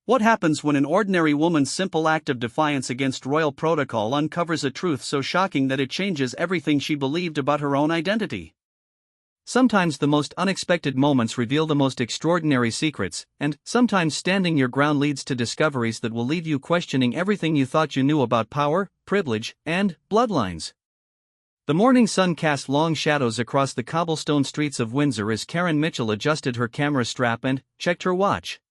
What happens when an ordinary woman's simple act of defiance against royal protocol uncovers a truth so shocking that it changes everything she believed about her own identity? Sometimes the most unexpected moments reveal the most extraordinary secrets, and sometimes standing your ground leads to discoveries that will leave you questioning everything you thought you knew about power, privilege, and bloodlines. The morning sun cast long shadows across the cobblestone streets of Windsor as Karen Mitchell adjusted her camera strap and checked her watch.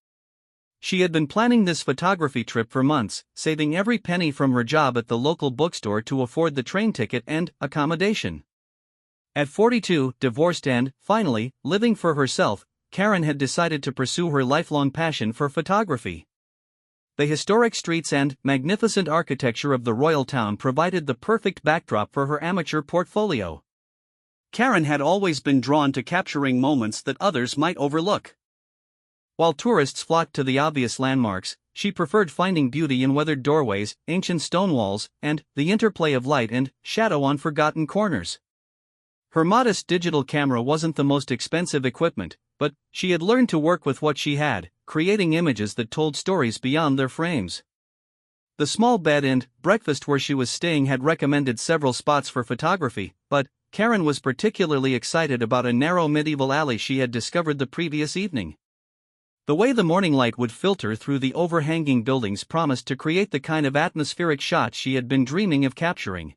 She had been planning this photography trip for months, saving every penny from her job at the local bookstore to afford the train ticket and accommodation. At 42, divorced and, finally, living for herself, Karen had decided to pursue her lifelong passion for photography. The historic streets and magnificent architecture of the royal town provided the perfect backdrop for her amateur portfolio. Karen had always been drawn to capturing moments that others might overlook. While tourists flocked to the obvious landmarks, she preferred finding beauty in weathered doorways, ancient stone walls, and the interplay of light and shadow on forgotten corners. Her modest digital camera wasn't the most expensive equipment, but she had learned to work with what she had, creating images that told stories beyond their frames. The small bed and breakfast where she was staying had recommended several spots for photography, but Karen was particularly excited about a narrow medieval alley she had discovered the previous evening. The way the morning light would filter through the overhanging buildings promised to create the kind of atmospheric shot she had been dreaming of capturing.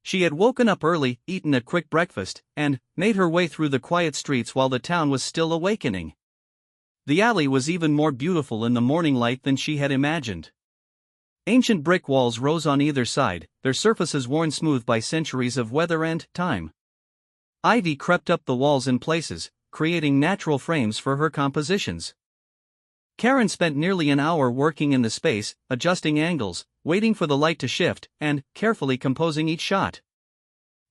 She had woken up early, eaten a quick breakfast, and made her way through the quiet streets while the town was still awakening. The alley was even more beautiful in the morning light than she had imagined. Ancient brick walls rose on either side, their surfaces worn smooth by centuries of weather and time. Ivy crept up the walls in places, creating natural frames for her compositions. Karen spent nearly an hour working in the space, adjusting angles, waiting for the light to shift, and carefully composing each shot.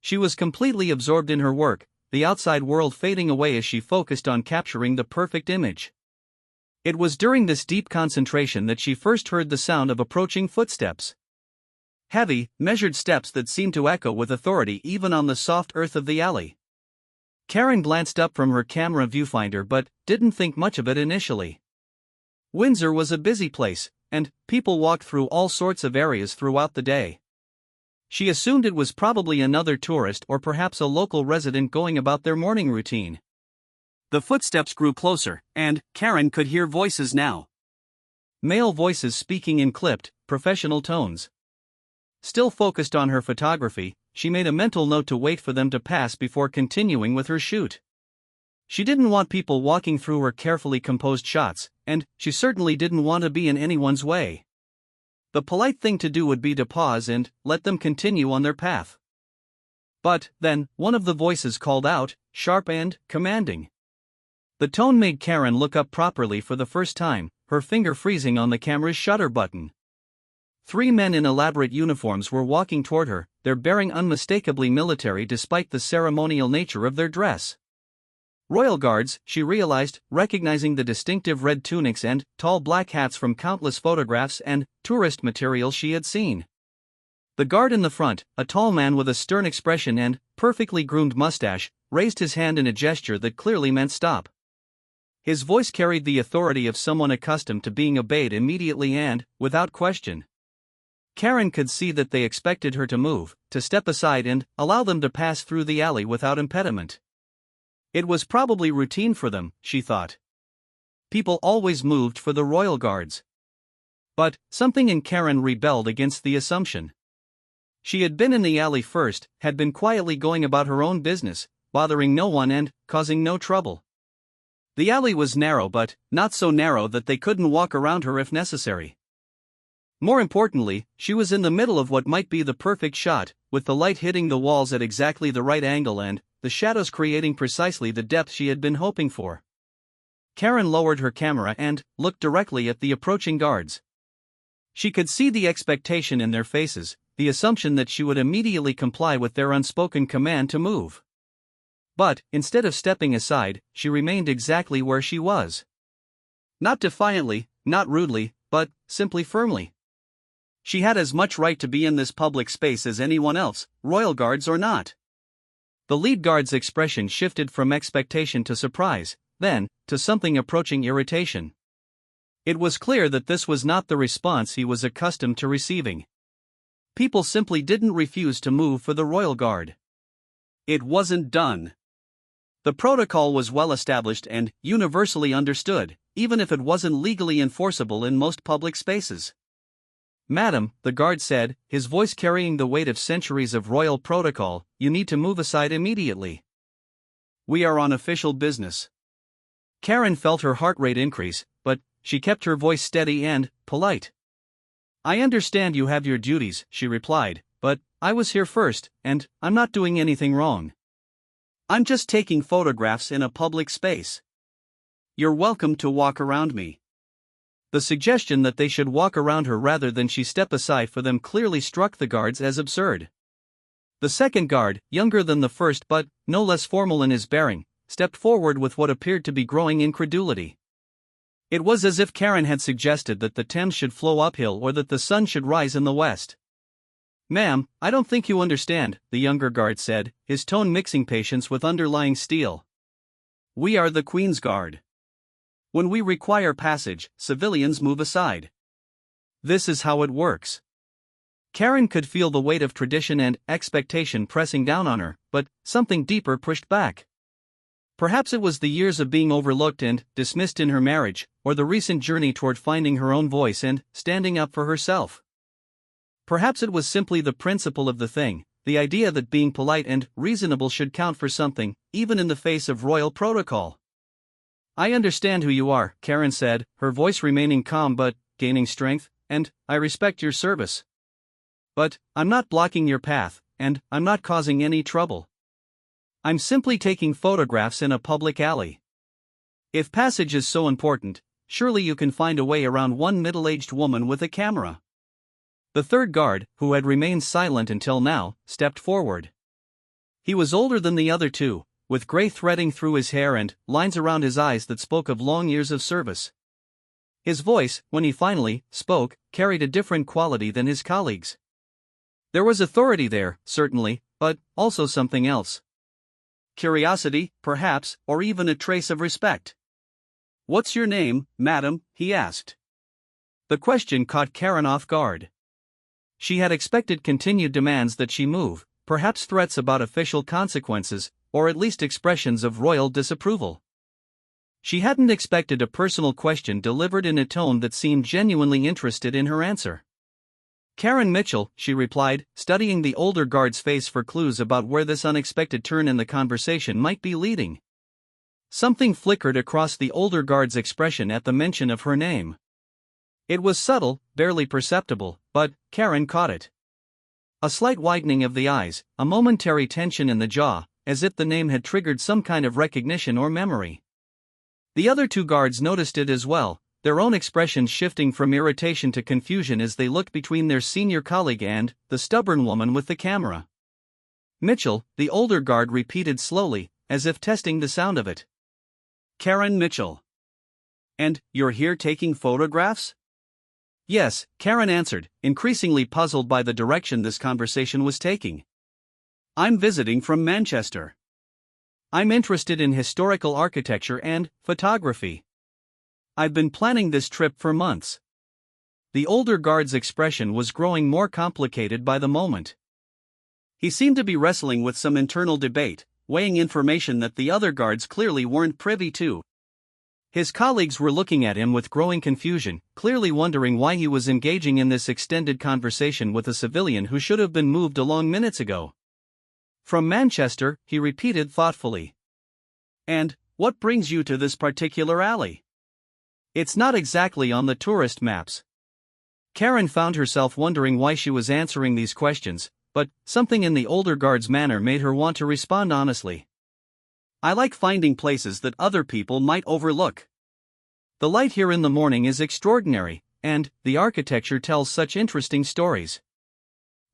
She was completely absorbed in her work, the outside world fading away as she focused on capturing the perfect image. It was during this deep concentration that she first heard the sound of approaching footsteps. Heavy, measured steps that seemed to echo with authority even on the soft earth of the alley. Karen glanced up from her camera viewfinder but didn't think much of it initially. Windsor was a busy place, and people walked through all sorts of areas throughout the day. She assumed it was probably another tourist or perhaps a local resident going about their morning routine. The footsteps grew closer, and Karen could hear voices now. Male voices speaking in clipped, professional tones. Still focused on her photography, she made a mental note to wait for them to pass before continuing with her shoot. She didn't want people walking through her carefully composed shots, and she certainly didn't want to be in anyone's way. The polite thing to do would be to pause and let them continue on their path. But then, one of the voices called out, sharp and commanding. The tone made Karen look up properly for the first time, her finger freezing on the camera's shutter button. 3 men in elaborate uniforms were walking toward her, their bearing unmistakably military despite the ceremonial nature of their dress. Royal guards, she realized, recognizing the distinctive red tunics and tall black hats from countless photographs and tourist material she had seen. The guard in the front, a tall man with a stern expression and perfectly groomed mustache, raised his hand in a gesture that clearly meant stop. His voice carried the authority of someone accustomed to being obeyed immediately and, without question. Karen could see that they expected her to move, to step aside and allow them to pass through the alley without impediment. It was probably routine for them, she thought. People always moved for the royal guards. But something in Karen rebelled against the assumption. She had been in the alley first, had been quietly going about her own business, bothering no one and causing no trouble. The alley was narrow but not so narrow that they couldn't walk around her if necessary. More importantly, she was in the middle of what might be the perfect shot, with the light hitting the walls at exactly the right angle and the shadows creating precisely the depth she had been hoping for. Karen lowered her camera and looked directly at the approaching guards. She could see the expectation in their faces, the assumption that she would immediately comply with their unspoken command to move. But, instead of stepping aside, she remained exactly where she was. Not defiantly, not rudely, but simply firmly. She had as much right to be in this public space as anyone else, royal guards or not. The lead guard's expression shifted from expectation to surprise, then, to something approaching irritation. It was clear that this was not the response he was accustomed to receiving. People simply didn't refuse to move for the royal guard. It wasn't done. The protocol was well established and universally understood, even if it wasn't legally enforceable in most public spaces. "Madam," the guard said, his voice carrying the weight of centuries of royal protocol, "you need to move aside immediately. We are on official business." Karen felt her heart rate increase, but she kept her voice steady and polite. "I understand you have your duties," she replied, "but I was here first, and I'm not doing anything wrong. I'm just taking photographs in a public space. You're welcome to walk around me." The suggestion that they should walk around her rather than she step aside for them clearly struck the guards as absurd. The second guard, younger than the first but no less formal in his bearing, stepped forward with what appeared to be growing incredulity. It was as if Karen had suggested that the Thames should flow uphill or that the sun should rise in the west. "Ma'am, I don't think you understand," the younger guard said, his tone mixing patience with underlying steel. "We are the Queen's Guard. When we require passage, civilians move aside. This is how it works." Karen could feel the weight of tradition and expectation pressing down on her, but something deeper pushed back. Perhaps it was the years of being overlooked and dismissed in her marriage, or the recent journey toward finding her own voice and standing up for herself. Perhaps it was simply the principle of the thing, the idea that being polite and reasonable should count for something, even in the face of royal protocol. "I understand who you are," Karen said, her voice remaining calm but gaining strength, "and I respect your service. But I'm not blocking your path, and I'm not causing any trouble. I'm simply taking photographs in a public alley. If passage is so important, surely you can find a way around one middle-aged woman with a camera." The third guard, who had remained silent until now, stepped forward. He was older than the other two, with gray threading through his hair and lines around his eyes that spoke of long years of service. His voice, when he finally spoke, carried a different quality than his colleagues'. There was authority there, certainly, but also something else. Curiosity, perhaps, or even a trace of respect. "What's your name, madam?" he asked. The question caught Karen off guard. She had expected continued demands that she move, perhaps threats about official consequences, or at least expressions of royal disapproval. She hadn't expected a personal question delivered in a tone that seemed genuinely interested in her answer. "Karen Mitchell," she replied, studying the older guard's face for clues about where this unexpected turn in the conversation might be leading. Something flickered across the older guard's expression at the mention of her name. It was subtle, barely perceptible, but Karen caught it. A slight widening of the eyes, a momentary tension in the jaw, as if the name had triggered some kind of recognition or memory. The other two guards noticed it as well, their own expressions shifting from irritation to confusion as they looked between their senior colleague and the stubborn woman with the camera. "Mitchell," the older guard repeated slowly, as if testing the sound of it. "Karen Mitchell. And you're here taking photographs?" "Yes," Karen answered, increasingly puzzled by the direction this conversation was taking. "I'm visiting from Manchester. I'm interested in historical architecture and photography. I've been planning this trip for months." The older guard's expression was growing more complicated by the moment. He seemed to be wrestling with some internal debate, weighing information that the other guards clearly weren't privy to. His colleagues were looking at him with growing confusion, clearly wondering why he was engaging in this extended conversation with a civilian who should have been moved along minutes ago. "From Manchester," he repeated thoughtfully. "And what brings you to this particular alley? It's not exactly on the tourist maps." Karen found herself wondering why she was answering these questions, but something in the older guard's manner made her want to respond honestly. "I like finding places that other people might overlook. The light here in the morning is extraordinary, and the architecture tells such interesting stories.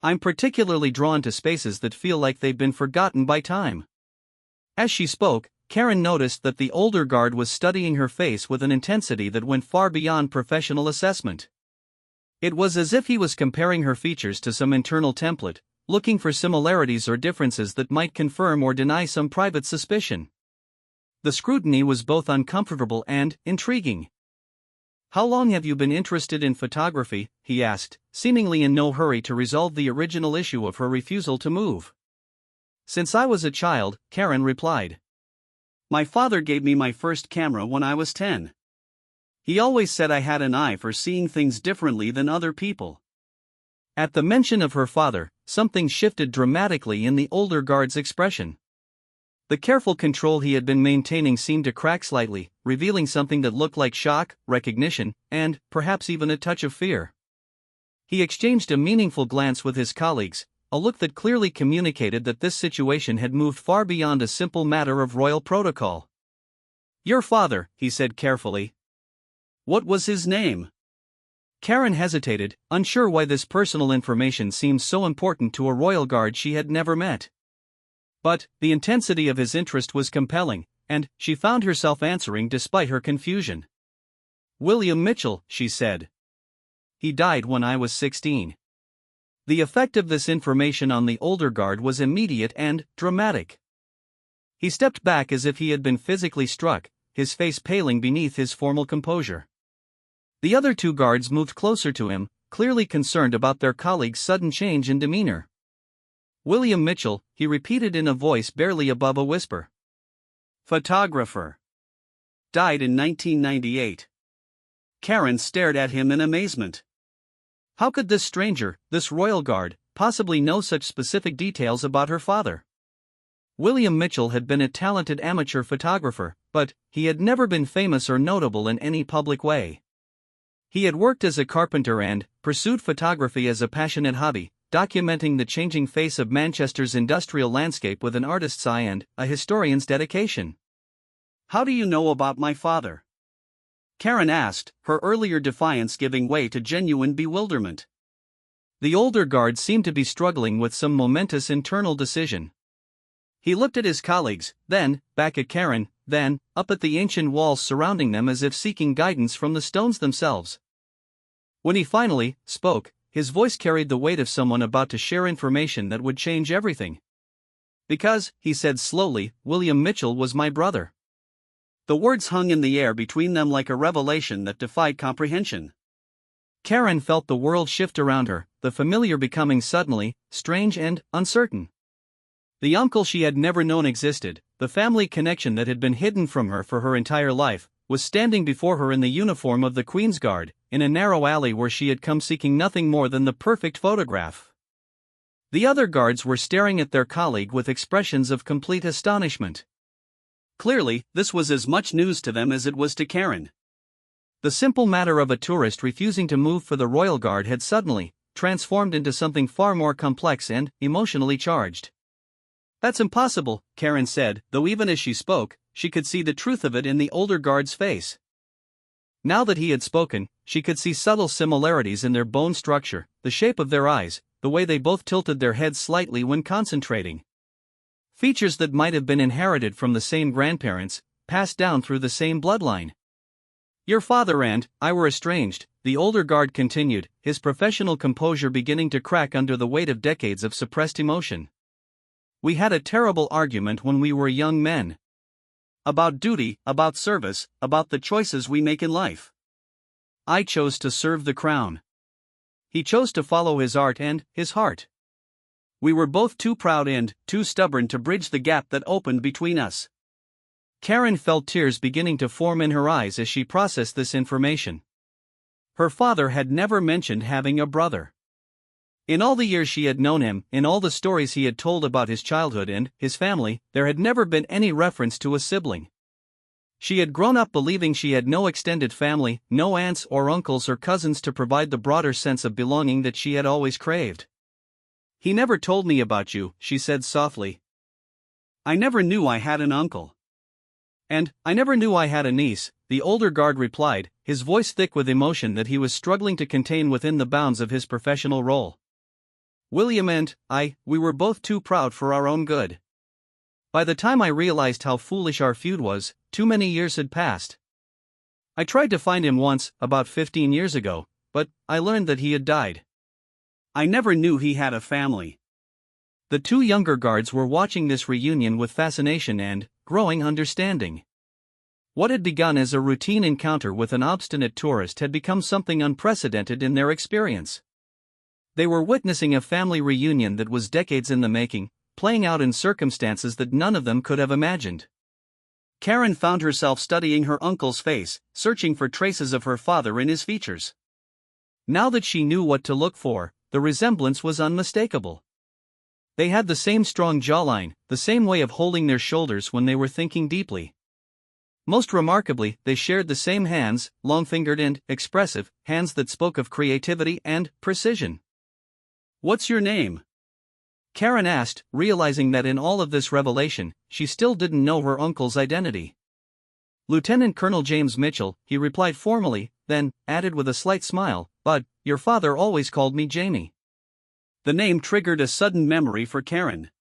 I'm particularly drawn to spaces that feel like they've been forgotten by time." As she spoke, Karen noticed that the older guard was studying her face with an intensity that went far beyond professional assessment. It was as if he was comparing her features to some internal template, looking for similarities or differences that might confirm or deny some private suspicion. The scrutiny was both uncomfortable and intriguing. How long have you been interested in photography? He asked, seemingly in no hurry to resolve the original issue of her refusal to move. Since I was a child, Karen replied. My father gave me my first camera when I was 10. He always said I had an eye for seeing things differently than other people. At the mention of her father, something shifted dramatically in the older guard's expression. The careful control he had been maintaining seemed to crack slightly, revealing something that looked like shock, recognition, and, perhaps even a touch of fear. He exchanged a meaningful glance with his colleagues, a look that clearly communicated that this situation had moved far beyond a simple matter of royal protocol. Your father, he said carefully. What was his name? Karen hesitated, unsure why this personal information seemed so important to a royal guard she had never met. But the intensity of his interest was compelling, and she found herself answering despite her confusion. William Mitchell, she said. He died when I was 16. The effect of this information on the older guard was immediate and dramatic. He stepped back as if he had been physically struck, his face paling beneath his formal composure. The other two guards moved closer to him, clearly concerned about their colleague's sudden change in demeanor. William Mitchell, he repeated in a voice barely above a whisper. Photographer. Died in 1998. Karen stared at him in amazement. How could this stranger, this royal guard, possibly know such specific details about her father? William Mitchell had been a talented amateur photographer, but he had never been famous or notable in any public way. He had worked as a carpenter and pursued photography as a passionate hobby, documenting the changing face of Manchester's industrial landscape with an artist's eye and a historian's dedication. How do you know about my father? Karen asked, her earlier defiance giving way to genuine bewilderment. The older guard seemed to be struggling with some momentous internal decision. He looked at his colleagues, then back at Karen, then up at the ancient walls surrounding them as if seeking guidance from the stones themselves. When he finally spoke, his voice carried the weight of someone about to share information that would change everything. Because, he said slowly, William Mitchell was my brother. The words hung in the air between them like a revelation that defied comprehension. Karen felt the world shift around her, the familiar becoming suddenly strange and uncertain. The uncle she had never known existed, the family connection that had been hidden from her for her entire life, was standing before her in the uniform of the Queen's Guard, in a narrow alley where she had come seeking nothing more than the perfect photograph. The other guards were staring at their colleague with expressions of complete astonishment. Clearly, this was as much news to them as it was to Karen. The simple matter of a tourist refusing to move for the Royal Guard had suddenly transformed into something far more complex and emotionally charged. That's impossible, Karen said, though even as she spoke, she could see the truth of it in the older guard's face. Now that he had spoken, she could see subtle similarities in their bone structure, the shape of their eyes, the way they both tilted their heads slightly when concentrating. Features that might have been inherited from the same grandparents, passed down through the same bloodline. Your father and I were estranged, the older guard continued, his professional composure beginning to crack under the weight of decades of suppressed emotion. We had a terrible argument when we were young men. About duty, about service, about the choices we make in life. I chose to serve the crown. He chose to follow his art and his heart. We were both too proud and too stubborn to bridge the gap that opened between us. Karen felt tears beginning to form in her eyes as she processed this information. Her father had never mentioned having a brother. In all the years she had known him, in all the stories he had told about his childhood and his family, there had never been any reference to a sibling. She had grown up believing she had no extended family, no aunts or uncles or cousins to provide the broader sense of belonging that she had always craved. He never told me about you, she said softly. I never knew I had an uncle. And I never knew I had a niece, the older guard replied, his voice thick with emotion that he was struggling to contain within the bounds of his professional role. William and we were both too proud for our own good. By the time I realized how foolish our feud was, too many years had passed. I tried to find him once, about 15 years ago, but I learned that he had died. I never knew he had a family. The two younger guards were watching this reunion with fascination and growing understanding. What had begun as a routine encounter with an obstinate tourist had become something unprecedented in their experience. They were witnessing a family reunion that was decades in the making, playing out in circumstances that none of them could have imagined. Karen found herself studying her uncle's face, searching for traces of her father in his features. Now that she knew what to look for, the resemblance was unmistakable. They had the same strong jawline, the same way of holding their shoulders when they were thinking deeply. Most remarkably, they shared the same hands, long-fingered and expressive, hands that spoke of creativity and precision. "What's your name?" Karen asked, realizing that in all of this revelation, she still didn't know her uncle's identity. "Lieutenant Colonel James Mitchell," he replied formally, then added with a slight smile, "but your father always called me Jamie." The name triggered a sudden memory for Karen.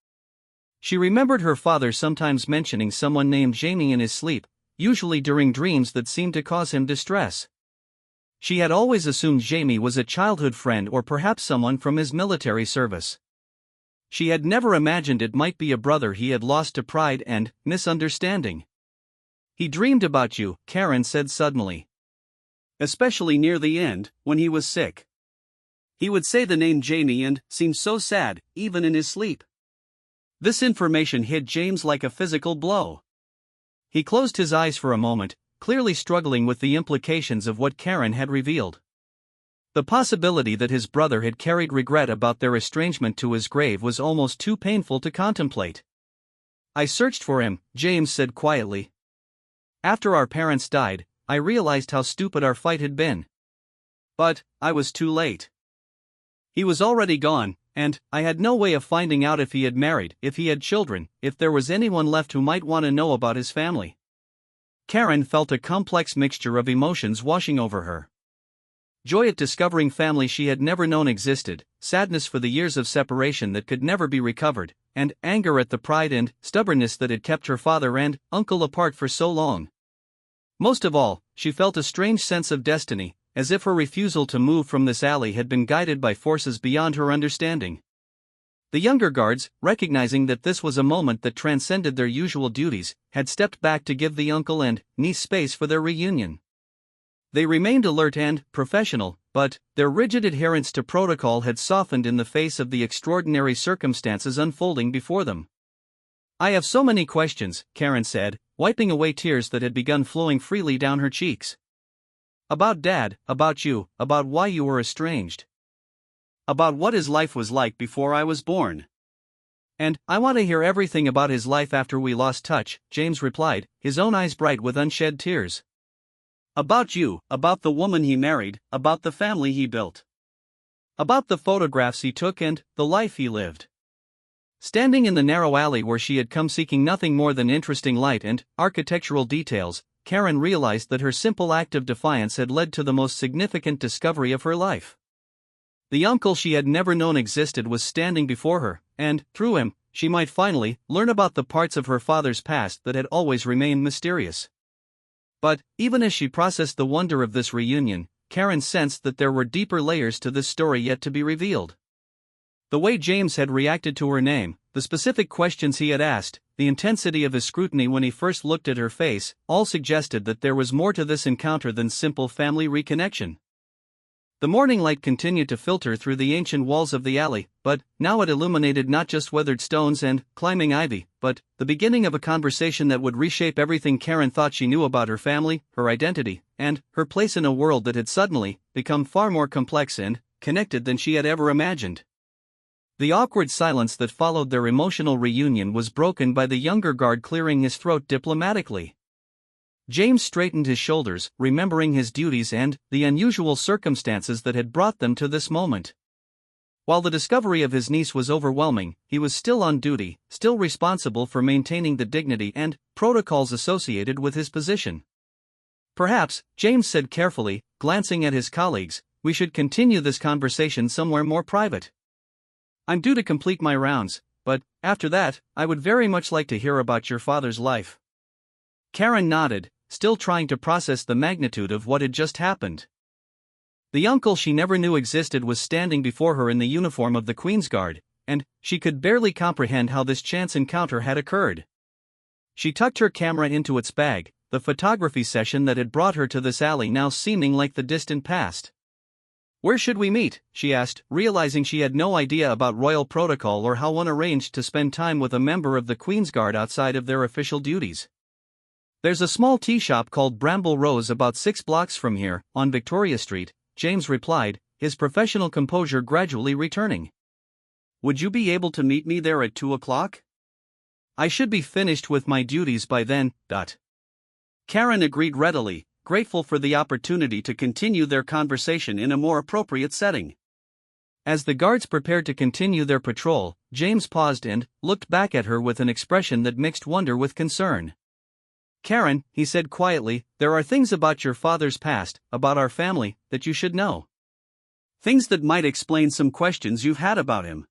She remembered her father sometimes mentioning someone named Jamie in his sleep, usually during dreams that seemed to cause him distress. She had always assumed Jamie was a childhood friend or perhaps someone from his military service. She had never imagined it might be a brother he had lost to pride and misunderstanding. "He dreamed about you," Karen said suddenly. "Especially near the end, when he was sick. He would say the name Jamie and seem so sad, even in his sleep." This information hit James like a physical blow. He closed his eyes for a moment, clearly struggling with the implications of what Karen had revealed. The possibility that his brother had carried regret about their estrangement to his grave was almost too painful to contemplate. "I searched for him," James said quietly. "After our parents died, I realized how stupid our fight had been. But I was too late. He was already gone, and I had no way of finding out if he had married, if he had children, if there was anyone left who might want to know about his family." Karen felt a complex mixture of emotions washing over her. Joy at discovering family she had never known existed, sadness for the years of separation that could never be recovered, and anger at the pride and stubbornness that had kept her father and uncle apart for so long. Most of all, she felt a strange sense of destiny, as if her refusal to move from this alley had been guided by forces beyond her understanding. The younger guards, recognizing that this was a moment that transcended their usual duties, had stepped back to give the uncle and niece space for their reunion. They remained alert and professional, but their rigid adherence to protocol had softened in the face of the extraordinary circumstances unfolding before them. "I have so many questions," Karen said, wiping away tears that had begun flowing freely down her cheeks. "About Dad, about you, about why you were estranged. About what his life was like before I was born. And I want to hear everything about his life after we lost touch," James replied, his own eyes bright with unshed tears. "About you, about the woman he married, about the family he built. About the photographs he took and the life he lived." Standing in the narrow alley where she had come seeking nothing more than interesting light and architectural details, Karen realized that her simple act of defiance had led to the most significant discovery of her life. The uncle she had never known existed was standing before her, and, through him, she might finally learn about the parts of her father's past that had always remained mysterious. But, even as she processed the wonder of this reunion, Karen sensed that there were deeper layers to this story yet to be revealed. The way James had reacted to her name, the specific questions he had asked, the intensity of his scrutiny when he first looked at her face, all suggested that there was more to this encounter than simple family reconnection. The morning light continued to filter through the ancient walls of the alley, but now it illuminated not just weathered stones and climbing ivy, but the beginning of a conversation that would reshape everything Karen thought she knew about her family, her identity, and her place in a world that had suddenly become far more complex and connected than she had ever imagined. The awkward silence that followed their emotional reunion was broken by the younger guard clearing his throat diplomatically. James straightened his shoulders, remembering his duties and the unusual circumstances that had brought them to this moment. While the discovery of his niece was overwhelming, he was still on duty, still responsible for maintaining the dignity and protocols associated with his position. "Perhaps," James said carefully, glancing at his colleagues, "we should continue this conversation somewhere more private. I'm due to complete my rounds, but, after that, I would very much like to hear about your father's life." Karen nodded, still trying to process the magnitude of what had just happened. The uncle she never knew existed was standing before her in the uniform of the Queen's Guard, and she could barely comprehend how this chance encounter had occurred. She tucked her camera into its bag, the photography session that had brought her to this alley now seeming like the distant past. "Where should we meet?" she asked, realizing she had no idea about royal protocol or how one arranged to spend time with a member of the Queen's Guard outside of their official duties. "There's a small tea shop called Bramble Rose about 6 blocks from here, on Victoria Street," James replied, his professional composure gradually returning. "Would you be able to meet me there at 2 o'clock? I should be finished with my duties by then." Karen agreed readily, grateful for the opportunity to continue their conversation in a more appropriate setting. As the guards prepared to continue their patrol, James paused and looked back at her with an expression that mixed wonder with concern. "Karen," he said quietly, "there are things about your father's past, about our family, that you should know. Things that might explain some questions you've had about him.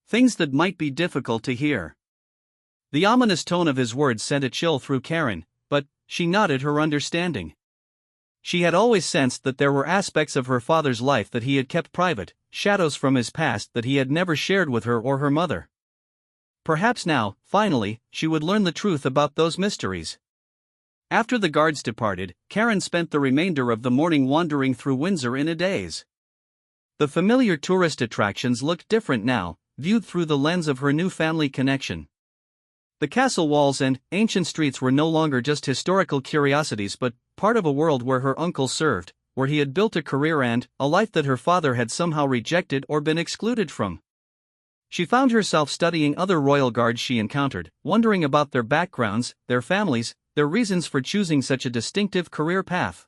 Things that might be difficult to hear." The ominous tone of his words sent a chill through Karen, but she nodded her understanding. She had always sensed that there were aspects of her father's life that he had kept private, shadows from his past that he had never shared with her or her mother. Perhaps now, finally, she would learn the truth about those mysteries. After the guards departed, Karen spent the remainder of the morning wandering through Windsor in a daze. The familiar tourist attractions looked different now, viewed through the lens of her new family connection. The castle walls and ancient streets were no longer just historical curiosities but part of a world where her uncle served, where he had built a career and a life that her father had somehow rejected or been excluded from. She found herself studying other royal guards she encountered, wondering about their backgrounds, their families, their reasons for choosing such a distinctive career path.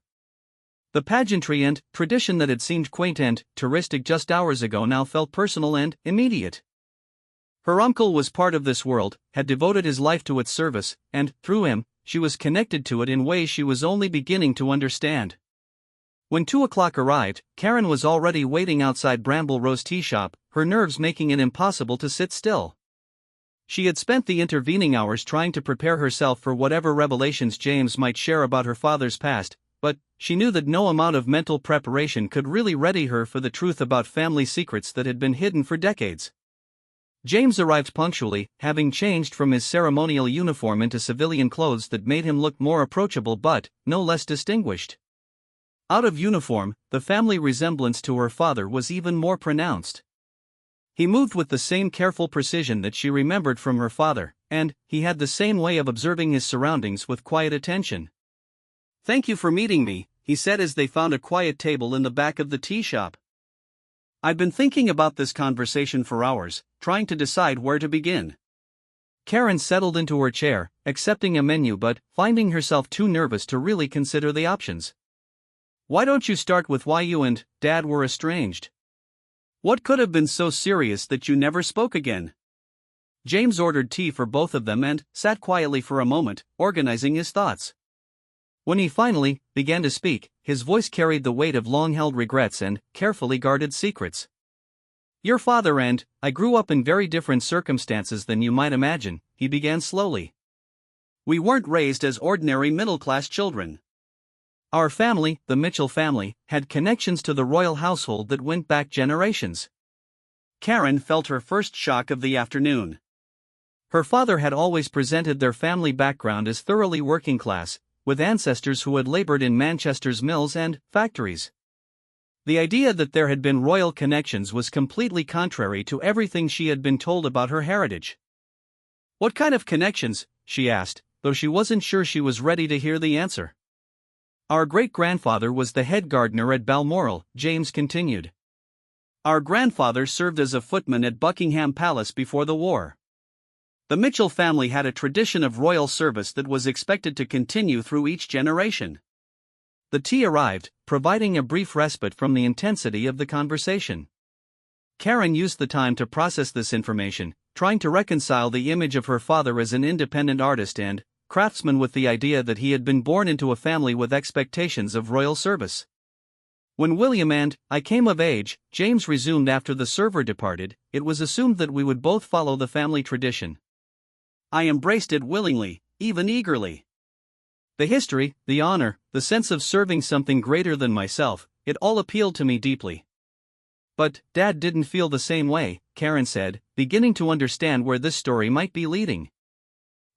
The pageantry and tradition that had seemed quaint and touristic just hours ago now felt personal and immediate. Her uncle was part of this world, had devoted his life to its service, and, through him, she was connected to it in ways she was only beginning to understand. When 2 o'clock arrived, Karen was already waiting outside Bramble Rose Tea Shop, her nerves making it impossible to sit still. She had spent the intervening hours trying to prepare herself for whatever revelations James might share about her father's past, but she knew that no amount of mental preparation could really ready her for the truth about family secrets that had been hidden for decades. James arrived punctually, having changed from his ceremonial uniform into civilian clothes that made him look more approachable but no less distinguished. Out of uniform, the family resemblance to her father was even more pronounced. He moved with the same careful precision that she remembered from her father, and he had the same way of observing his surroundings with quiet attention. "Thank you for meeting me," he said as they found a quiet table in the back of the tea shop. "I've been thinking about this conversation for hours, trying to decide where to begin." Karen settled into her chair, accepting a menu but finding herself too nervous to really consider the options. "Why don't you start with why you and Dad were estranged? What could have been so serious that you never spoke again?" James ordered tea for both of them and sat quietly for a moment, organizing his thoughts. When he finally began to speak, his voice carried the weight of long-held regrets and carefully guarded secrets. "Your father and I grew up in very different circumstances than you might imagine," he began slowly. "We weren't raised as ordinary middle-class children. Our family, the Mitchell family, had connections to the royal household that went back generations." Karen felt her first shock of the afternoon. Her father had always presented their family background as thoroughly working class, with ancestors who had labored in Manchester's mills and factories. The idea that there had been royal connections was completely contrary to everything she had been told about her heritage. "What kind of connections?" she asked, though she wasn't sure she was ready to hear the answer. "Our great-grandfather was the head gardener at Balmoral," James continued. "Our grandfather served as a footman at Buckingham Palace before the war. The Mitchell family had a tradition of royal service that was expected to continue through each generation." The tea arrived, providing a brief respite from the intensity of the conversation. Karen used the time to process this information, trying to reconcile the image of her father as an independent artist and craftsman with the idea that he had been born into a family with expectations of royal service. "When William and I came of age," James resumed after the server departed, "it was assumed that we would both follow the family tradition. I embraced it willingly, even eagerly. The history, the honor, the sense of serving something greater than myself, it all appealed to me deeply." "But Dad didn't feel the same way," Karen said, beginning to understand where this story might be leading.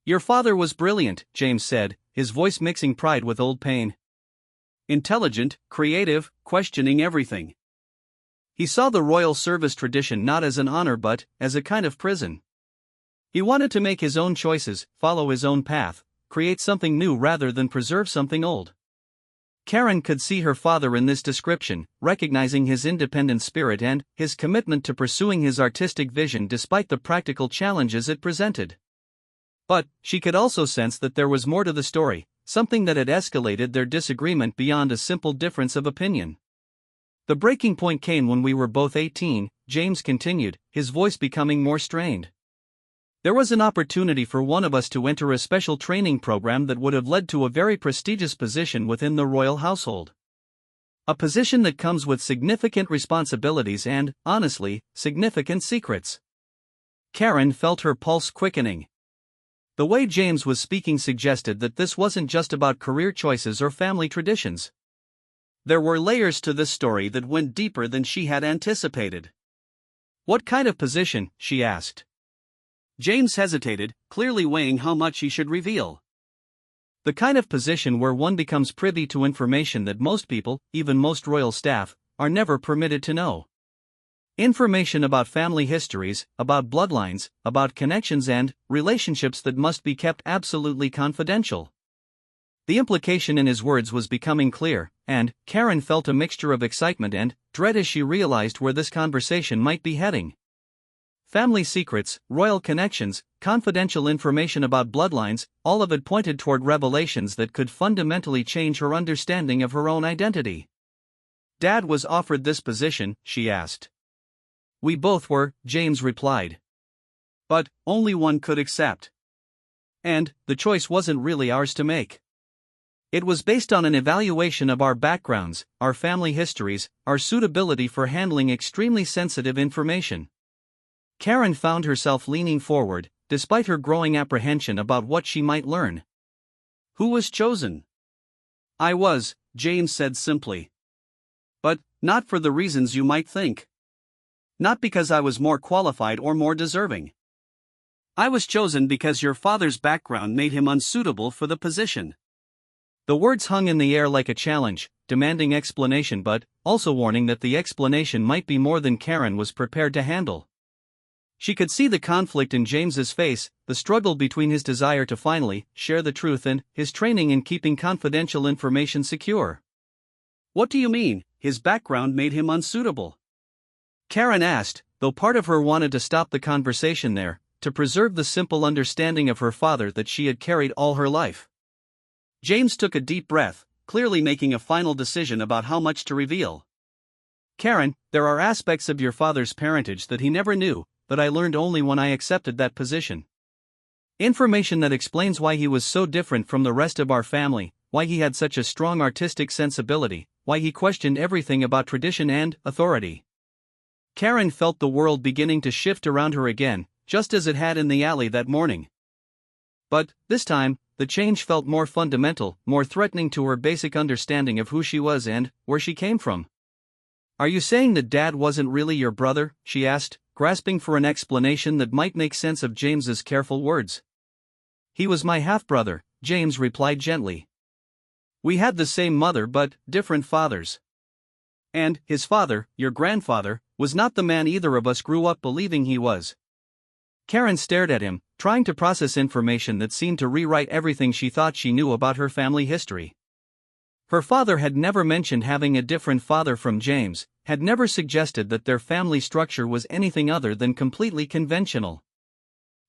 "Your father was brilliant," James said, his voice mixing pride with old pain. Intelligent, creative, questioning everything. He saw the royal service tradition not as an honor but as a kind of prison. He wanted to make his own choices, follow his own path, create something new rather than preserve something old. Karen could see her father in this description, recognizing his independent spirit and his commitment to pursuing his artistic vision despite the practical challenges it presented. But she could also sense that there was more to the story, something that had escalated their disagreement beyond a simple difference of opinion. The breaking point came when we were both 18, James continued, his voice becoming more strained. There was an opportunity for one of us to enter a special training program that would have led to a very prestigious position within the royal household. A position that comes with significant responsibilities and, honestly, significant secrets. Karen felt her pulse quickening. The way James was speaking suggested that this wasn't just about career choices or family traditions. There were layers to this story that went deeper than she had anticipated. "What kind of position?" she asked. James hesitated, clearly weighing how much he should reveal. "The kind of position where one becomes privy to information that most people, even most royal staff, are never permitted to know. Information about family histories, about bloodlines, about connections and relationships that must be kept absolutely confidential." The implication in his words was becoming clear, and Karen felt a mixture of excitement and dread as she realized where this conversation might be heading. Family secrets, royal connections, confidential information about bloodlines, all of it pointed toward revelations that could fundamentally change her understanding of her own identity. "Dad was offered this position?" she asked. "We both were," James replied. "But only one could accept. And the choice wasn't really ours to make. It was based on an evaluation of our backgrounds, our family histories, our suitability for handling extremely sensitive information." Karen found herself leaning forward, despite her growing apprehension about what she might learn. "Who was chosen?" "I was," James said simply. "But not for the reasons you might think. Not because I was more qualified or more deserving. I was chosen because your father's background made him unsuitable for the position." The words hung in the air like a challenge, demanding explanation but also warning that the explanation might be more than Karen was prepared to handle. She could see the conflict in James's face, the struggle between his desire to finally share the truth and his training in keeping confidential information secure. "What do you mean, his background made him unsuitable?" Karen asked, though part of her wanted to stop the conversation there, to preserve the simple understanding of her father that she had carried all her life. James took a deep breath, clearly making a final decision about how much to reveal. "Karen, there are aspects of your father's parentage that he never knew, that I learned only when I accepted that position. Information that explains why he was so different from the rest of our family, why he had such a strong artistic sensibility, why he questioned everything about tradition and authority." Karen felt the world beginning to shift around her again, just as it had in the alley that morning. But, this time, the change felt more fundamental, more threatening to her basic understanding of who she was and where she came from. "Are you saying that Dad wasn't really your brother?" she asked, grasping for an explanation that might make sense of James's careful words. "He was my half-brother," James replied gently. "We had the same mother but different fathers. And his father, your grandfather, was not the man either of us grew up believing he was." Karen stared at him, trying to process information that seemed to rewrite everything she thought she knew about her family history. Her father had never mentioned having a different father from James, had never suggested that their family structure was anything other than completely conventional.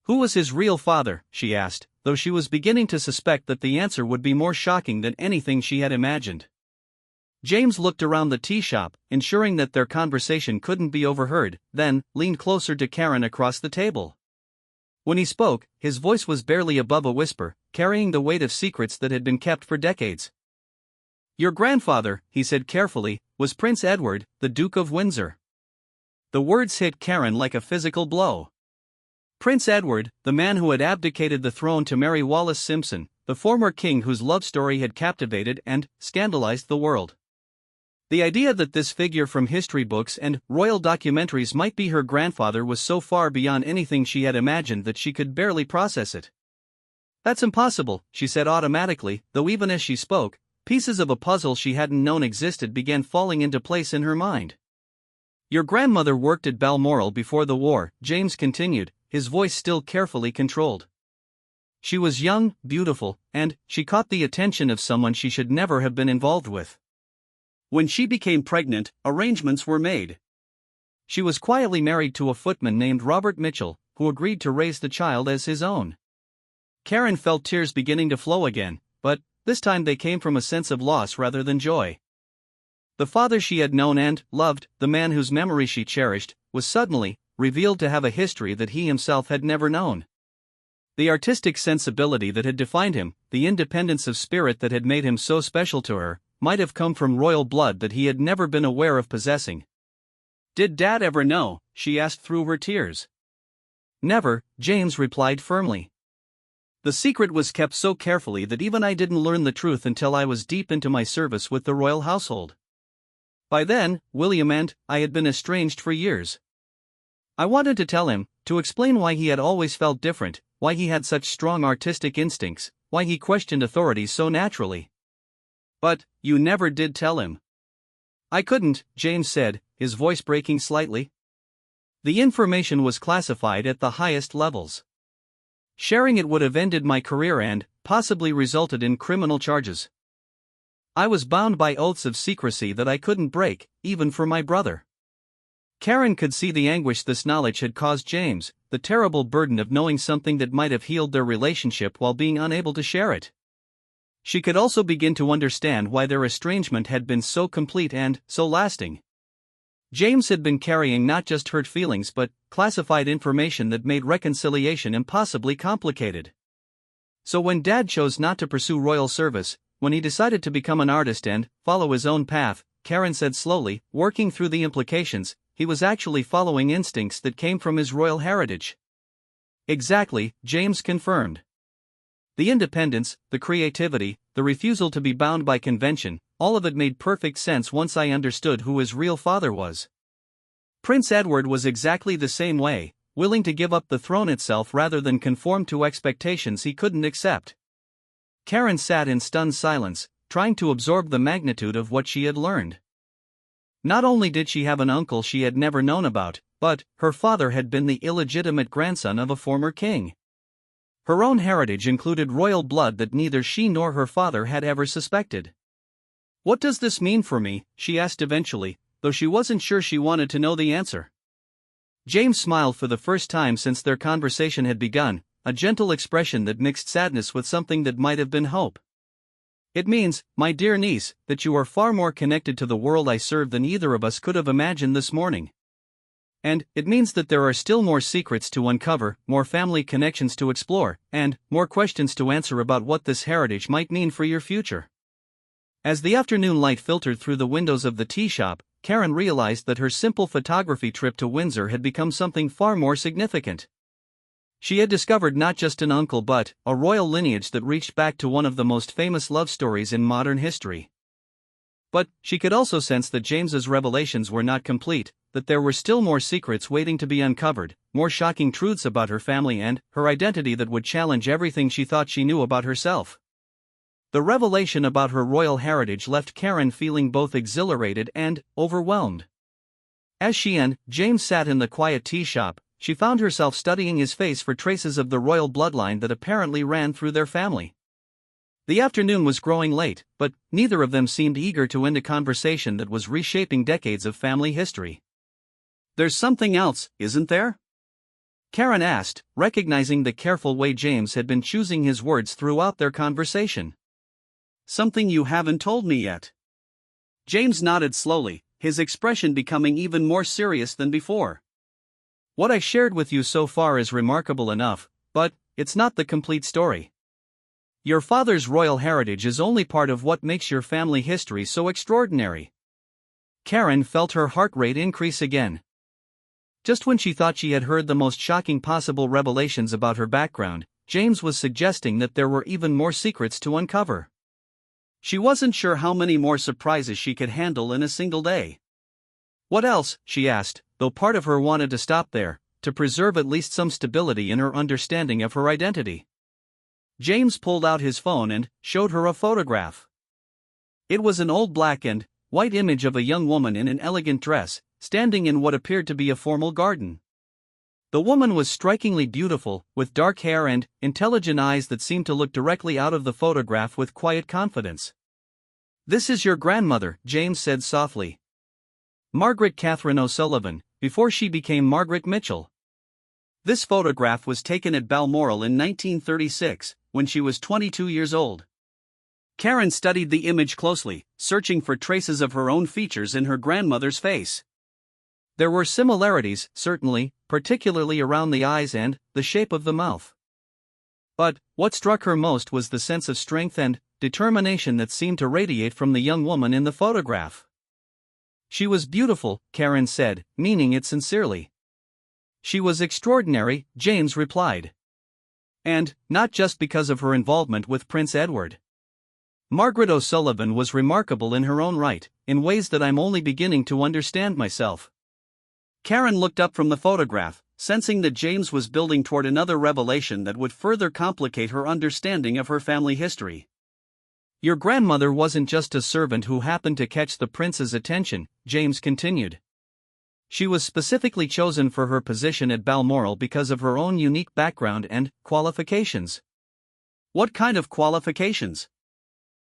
"Who was his real father?" she asked, though she was beginning to suspect that the answer would be more shocking than anything she had imagined. James looked around the tea shop, ensuring that their conversation couldn't be overheard, then leaned closer to Karen across the table. When he spoke, his voice was barely above a whisper, carrying the weight of secrets that had been kept for decades. "Your grandfather," he said carefully, "was Prince Edward, the Duke of Windsor." The words hit Karen like a physical blow. Prince Edward, the man who had abdicated the throne to Mary Wallace Simpson, the former king whose love story had captivated and scandalized the world. The idea that this figure from history books and royal documentaries might be her grandfather was so far beyond anything she had imagined that she could barely process it. That's impossible, she said automatically, though even as she spoke, pieces of a puzzle she hadn't known existed began falling into place in her mind. Your grandmother worked at Balmoral before the war, James continued, his voice still carefully controlled. She was young, beautiful, and she caught the attention of someone she should never have been involved with. When she became pregnant, arrangements were made. She was quietly married to a footman named Robert Mitchell, who agreed to raise the child as his own. Karen felt tears beginning to flow again, but this time they came from a sense of loss rather than joy. The father she had known and loved, the man whose memory she cherished, was suddenly revealed to have a history that he himself had never known. The artistic sensibility that had defined him, the independence of spirit that had made him so special to her, might have come from royal blood that he had never been aware of possessing. "Did Dad ever know?" she asked through her tears. "Never," James replied firmly. "The secret was kept so carefully that even I didn't learn the truth until I was deep into my service with the royal household. By then, William and I had been estranged for years. I wanted to tell him, to explain why he had always felt different, why he had such strong artistic instincts, why he questioned authority so naturally. But you never did tell him." "I couldn't," James said, his voice breaking slightly. "The information was classified at the highest levels. Sharing it would have ended my career and possibly resulted in criminal charges. I was bound by oaths of secrecy that I couldn't break, even for my brother." Karen could see the anguish this knowledge had caused James, the terrible burden of knowing something that might have healed their relationship while being unable to share it. She could also begin to understand why their estrangement had been so complete and so lasting. James had been carrying not just hurt feelings but classified information that made reconciliation impossibly complicated. So when Dad chose not to pursue royal service, when he decided to become an artist and follow his own path, Karen said slowly, working through the implications, he was actually following instincts that came from his royal heritage. "Exactly," James confirmed. "The independence, the creativity, the refusal to be bound by convention, all of it made perfect sense once I understood who his real father was. Prince Edward was exactly the same way, willing to give up the throne itself rather than conform to expectations he couldn't accept." Karen sat in stunned silence, trying to absorb the magnitude of what she had learned. Not only did she have an uncle she had never known about, but her father had been the illegitimate grandson of a former king. Her own heritage included royal blood that neither she nor her father had ever suspected. "What does this mean for me?" she asked eventually, though she wasn't sure she wanted to know the answer. James smiled for the first time since their conversation had begun, a gentle expression that mixed sadness with something that might have been hope. "It means, my dear niece, that you are far more connected to the world I serve than either of us could have imagined this morning. And it means that there are still more secrets to uncover, more family connections to explore, and more questions to answer about what this heritage might mean for your future." As the afternoon light filtered through the windows of the tea shop, Karen realized that her simple photography trip to Windsor had become something far more significant. She had discovered not just an uncle but a royal lineage that reached back to one of the most famous love stories in modern history. But she could also sense that James's revelations were not complete, that there were still more secrets waiting to be uncovered, more shocking truths about her family and her identity that would challenge everything she thought she knew about herself. The revelation about her royal heritage left Karen feeling both exhilarated and overwhelmed. As she and James sat in the quiet tea shop, she found herself studying his face for traces of the royal bloodline that apparently ran through their family. The afternoon was growing late, but neither of them seemed eager to end a conversation that was reshaping decades of family history. "There's something else, isn't there?" Karen asked, recognizing the careful way James had been choosing his words throughout their conversation. "Something you haven't told me yet." James nodded slowly, his expression becoming even more serious than before. "What I shared with you so far is remarkable enough, but it's not the complete story. Your father's royal heritage is only part of what makes your family history so extraordinary." Karen felt her heart rate increase again. Just when she thought she had heard the most shocking possible revelations about her background, James was suggesting that there were even more secrets to uncover. She wasn't sure how many more surprises she could handle in a single day. "What else?" she asked, though part of her wanted to stop there, to preserve at least some stability in her understanding of her identity. James pulled out his phone and showed her a photograph. It was an old black and white image of a young woman in an elegant dress, standing in what appeared to be a formal garden. The woman was strikingly beautiful, with dark hair and intelligent eyes that seemed to look directly out of the photograph with quiet confidence. "This is your grandmother," James said softly. "Margaret Catherine O'Sullivan, before she became Margaret Mitchell." This photograph was taken at Balmoral in 1936, when she was 22 years old. Karen studied the image closely, searching for traces of her own features in her grandmother's face. There were similarities, certainly, particularly around the eyes and the shape of the mouth. But what struck her most was the sense of strength and determination that seemed to radiate from the young woman in the photograph. "She was beautiful," Karen said, meaning it sincerely. "She was extraordinary," James replied. "And not just because of her involvement with Prince Edward. Margaret O'Sullivan was remarkable in her own right, in ways that I'm only beginning to understand myself." Karen looked up from the photograph, sensing that James was building toward another revelation that would further complicate her understanding of her family history. "Your grandmother wasn't just a servant who happened to catch the prince's attention," James continued. "She was specifically chosen for her position at Balmoral because of her own unique background and qualifications." "What kind of qualifications?"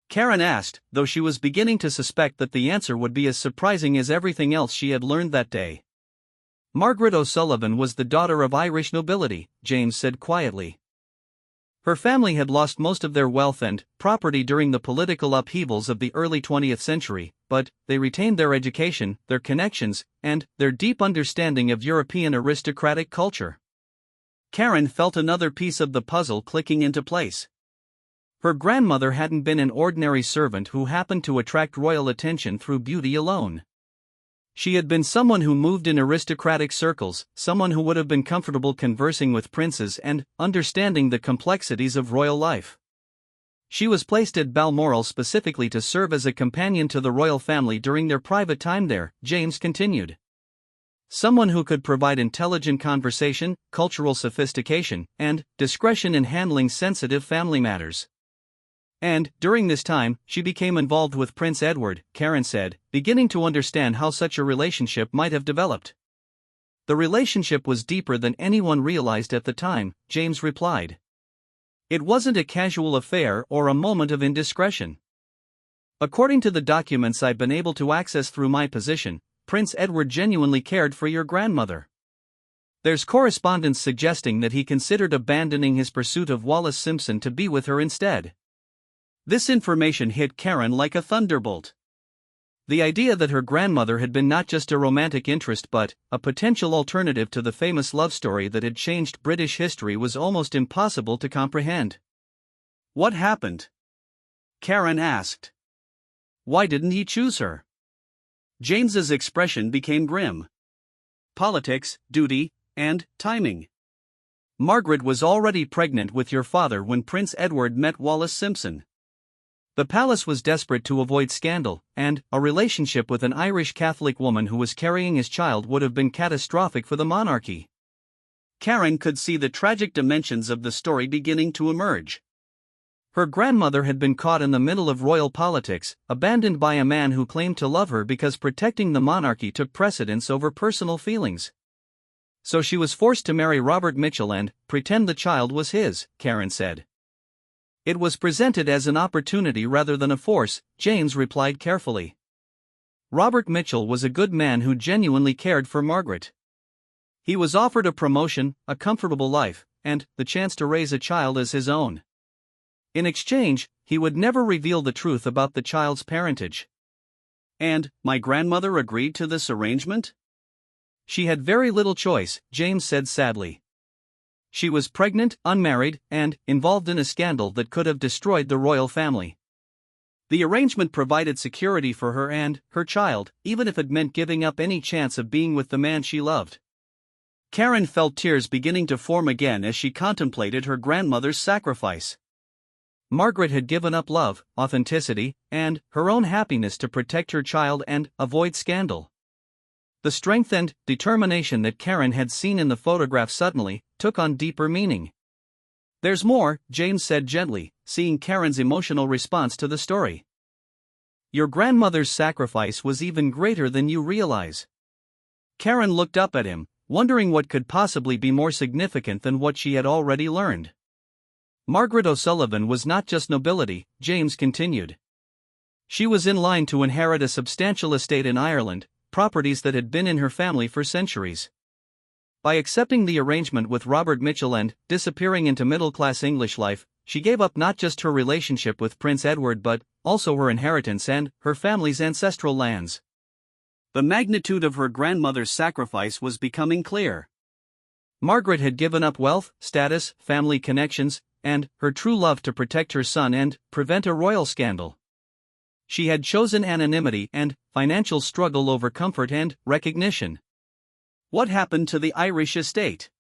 Karen asked, though she was beginning to suspect that the answer would be as surprising as everything else she had learned that day. "Margaret O'Sullivan was the daughter of Irish nobility," James said quietly. "Her family had lost most of their wealth and property during the political upheavals of the early 20th century, but they retained their education, their connections, and their deep understanding of European aristocratic culture." Karen felt another piece of the puzzle clicking into place. Her grandmother hadn't been an ordinary servant who happened to attract royal attention through beauty alone. She had been someone who moved in aristocratic circles, someone who would have been comfortable conversing with princes and understanding the complexities of royal life. She was placed at Balmoral specifically to serve as a companion to the royal family during their private time there, James continued. Someone who could provide intelligent conversation, cultural sophistication, and discretion in handling sensitive family matters. "And, during this time, she became involved with Prince Edward," Karen said, beginning to understand how such a relationship might have developed. "The relationship was deeper than anyone realized at the time," James replied. "It wasn't a casual affair or a moment of indiscretion. According to the documents I've been able to access through my position, Prince Edward genuinely cared for your grandmother. There's correspondence suggesting that he considered abandoning his pursuit of Wallis Simpson to be with her instead." This information hit Karen like a thunderbolt. The idea that her grandmother had been not just a romantic interest but a potential alternative to the famous love story that had changed British history was almost impossible to comprehend. "What happened?" Karen asked. "Why didn't he choose her?" James's expression became grim. "Politics, duty, and timing. Margaret was already pregnant with your father when Prince Edward met Wallis Simpson. The palace was desperate to avoid scandal, and a relationship with an Irish Catholic woman who was carrying his child would have been catastrophic for the monarchy." Karen could see the tragic dimensions of the story beginning to emerge. Her grandmother had been caught in the middle of royal politics, abandoned by a man who claimed to love her because protecting the monarchy took precedence over personal feelings. So she was forced to marry Robert Mitchell and pretend the child was his, Karen said. "It was presented as an opportunity rather than a force," James replied carefully. "Robert Mitchell was a good man who genuinely cared for Margaret. He was offered a promotion, a comfortable life, and the chance to raise a child as his own. In exchange, he would never reveal the truth about the child's parentage." "And my grandmother agreed to this arrangement?" "She had very little choice," James said sadly. "She was pregnant, unmarried, and involved in a scandal that could have destroyed the royal family. The arrangement provided security for her and her child, even if it meant giving up any chance of being with the man she loved." Karen felt tears beginning to form again as she contemplated her grandmother's sacrifice. Margaret had given up love, authenticity, and her own happiness to protect her child and avoid scandal. The strength and determination that Karen had seen in the photograph suddenly took on deeper meaning. There's more, James said gently, seeing Karen's emotional response to the story. Your grandmother's sacrifice was even greater than you realize. Karen looked up at him, wondering what could possibly be more significant than what she had already learned. Margaret O'Sullivan was not just nobility, James continued. She was in line to inherit a substantial estate in Ireland, properties that had been in her family for centuries. By accepting the arrangement with Robert Mitchell and disappearing into middle-class English life, she gave up not just her relationship with Prince Edward but also her inheritance and her family's ancestral lands. The magnitude of her grandmother's sacrifice was becoming clear. Margaret had given up wealth, status, family connections, and her true love to protect her son and prevent a royal scandal. She had chosen anonymity and financial struggle over comfort and recognition. What happened to the Irish estate?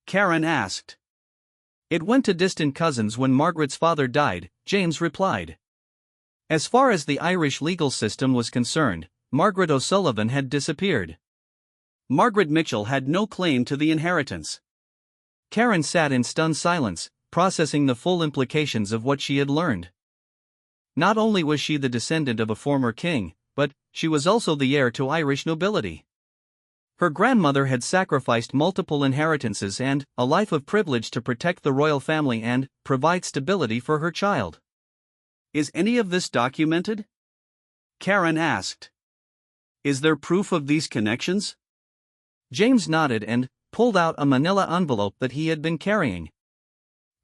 Karen asked. It went to distant cousins when Margaret's father died, James replied. As far as the Irish legal system was concerned, Margaret O'Sullivan had disappeared. Margaret Mitchell had no claim to the inheritance. Karen sat in stunned silence, processing the full implications of what she had learned. Not only was she the descendant of a former king, but she was also the heir to Irish nobility. Her grandmother had sacrificed multiple inheritances and a life of privilege to protect the royal family and provide stability for her child. Is any of this documented? Karen asked. Is there proof of these connections? James nodded and pulled out a manila envelope that he had been carrying.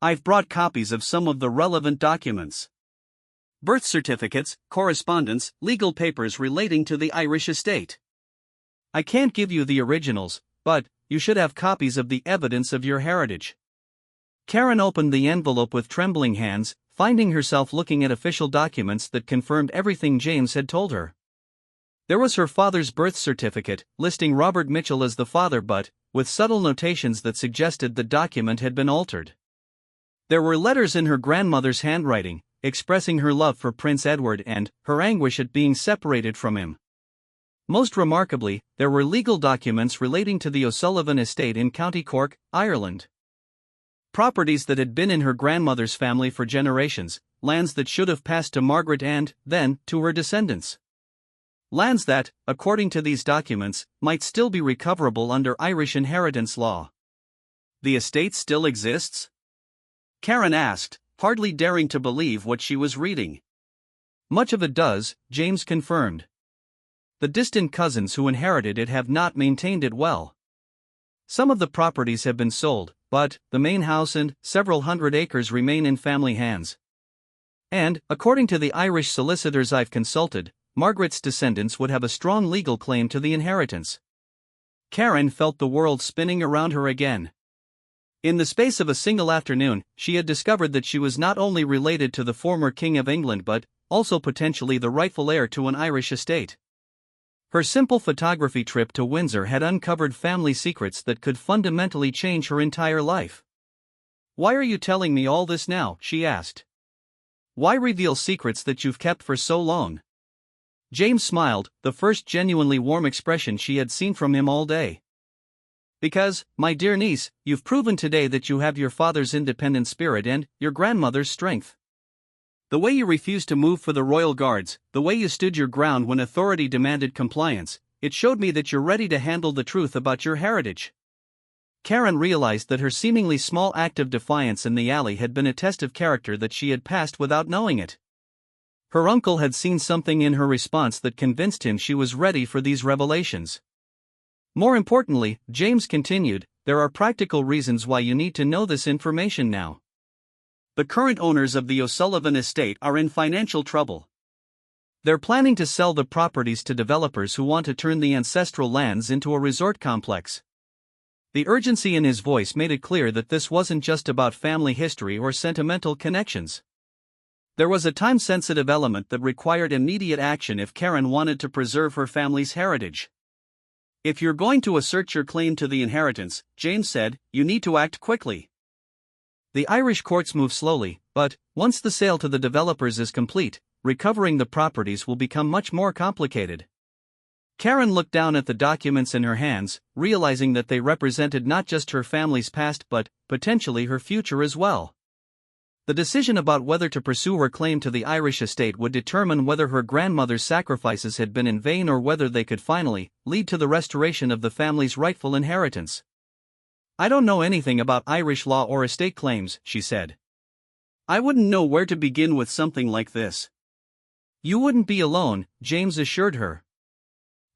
I've brought copies of some of the relevant documents. Birth certificates, correspondence, legal papers relating to the Irish estate. I can't give you the originals, but you should have copies of the evidence of your heritage. Karen opened the envelope with trembling hands, finding herself looking at official documents that confirmed everything James had told her. There was her father's birth certificate, listing Robert Mitchell as the father but with subtle notations that suggested the document had been altered. There were letters in her grandmother's handwriting, expressing her love for Prince Edward and her anguish at being separated from him. Most remarkably, there were legal documents relating to the O'Sullivan estate in County Cork, Ireland. Properties that had been in her grandmother's family for generations, lands that should have passed to Margaret and, then, to her descendants. Lands that, according to these documents, might still be recoverable under Irish inheritance law. The estate still exists? Karen asked, hardly daring to believe what she was reading. Much of it does, James confirmed. The distant cousins who inherited it have not maintained it well. Some of the properties have been sold, but the main house and several hundred acres remain in family hands. And, according to the Irish solicitors I've consulted, Margaret's descendants would have a strong legal claim to the inheritance. Karen felt the world spinning around her again. In the space of a single afternoon, she had discovered that she was not only related to the former King of England but also potentially the rightful heir to an Irish estate. Her simple photography trip to Windsor had uncovered family secrets that could fundamentally change her entire life. Why are you telling me all this now? She asked. Why reveal secrets that you've kept for so long? James smiled, the first genuinely warm expression she had seen from him all day. Because, my dear niece, you've proven today that you have your father's independent spirit and your grandmother's strength. The way you refused to move for the royal guards, the way you stood your ground when authority demanded compliance, it showed me that you're ready to handle the truth about your heritage. Karen realized that her seemingly small act of defiance in the alley had been a test of character that she had passed without knowing it. Her uncle had seen something in her response that convinced him she was ready for these revelations. More importantly, James continued, there are practical reasons why you need to know this information now. The current owners of the O'Sullivan estate are in financial trouble. They're planning to sell the properties to developers who want to turn the ancestral lands into a resort complex. The urgency in his voice made it clear that this wasn't just about family history or sentimental connections. There was a time-sensitive element that required immediate action if Karen wanted to preserve her family's heritage. If you're going to assert your claim to the inheritance, James said, you need to act quickly. The Irish courts move slowly, but once the sale to the developers is complete, recovering the properties will become much more complicated. Karen looked down at the documents in her hands, realizing that they represented not just her family's past but, potentially, her future as well. The decision about whether to pursue her claim to the Irish estate would determine whether her grandmother's sacrifices had been in vain or whether they could finally lead to the restoration of the family's rightful inheritance. "I don't know anything about Irish law or estate claims," she said. "I wouldn't know where to begin with something like this." "You wouldn't be alone," James assured her.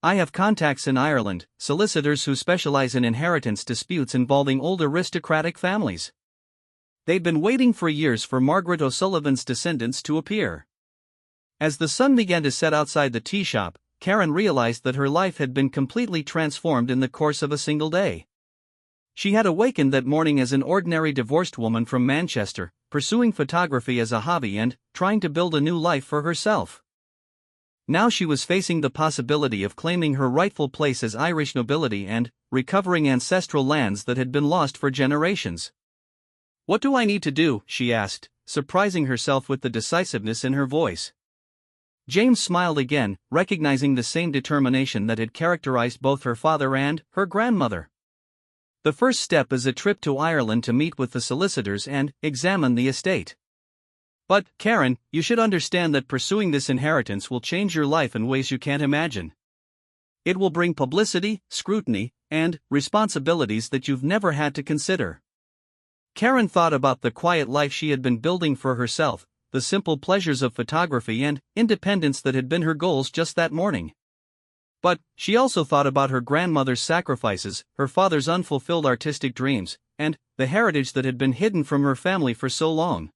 "I have contacts in Ireland, solicitors who specialize in inheritance disputes involving old aristocratic families. They'd been waiting for years for Margaret O'Sullivan's descendants to appear." As the sun began to set outside the tea shop, Karen realized that her life had been completely transformed in the course of a single day. She had awakened that morning as an ordinary divorced woman from Manchester, pursuing photography as a hobby and trying to build a new life for herself. Now she was facing the possibility of claiming her rightful place as Irish nobility and recovering ancestral lands that had been lost for generations. "What do I need to do?" she asked, surprising herself with the decisiveness in her voice. James smiled again, recognizing the same determination that had characterized both her father and her grandmother. "The first step is a trip to Ireland to meet with the solicitors and examine the estate. But, Karen, you should understand that pursuing this inheritance will change your life in ways you can't imagine. It will bring publicity, scrutiny, and responsibilities that you've never had to consider." Karen thought about the quiet life she had been building for herself, the simple pleasures of photography and independence that had been her goals just that morning. But she also thought about her grandmother's sacrifices, her father's unfulfilled artistic dreams, and the heritage that had been hidden from her family for so long.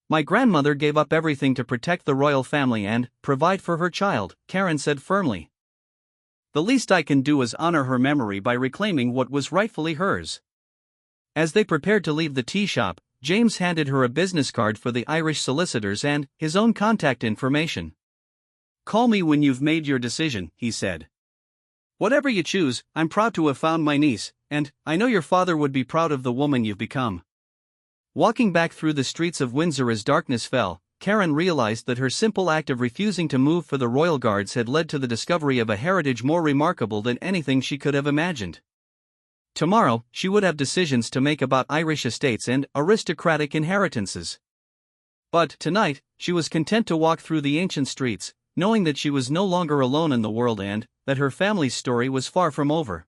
"My grandmother gave up everything to protect the royal family and provide for her child," Karen said firmly. "The least I can do is honor her memory by reclaiming what was rightfully hers." As they prepared to leave the tea shop, James handed her a business card for the Irish solicitors and his own contact information. "Call me when you've made your decision," he said. "Whatever you choose, I'm proud to have found my niece, and I know your father would be proud of the woman you've become." Walking back through the streets of Windsor as darkness fell, Karen realized that her simple act of refusing to move for the royal guards had led to the discovery of a heritage more remarkable than anything she could have imagined. Tomorrow, she would have decisions to make about Irish estates and aristocratic inheritances. But tonight, she was content to walk through the ancient streets, knowing that she was no longer alone in the world and that her family's story was far from over.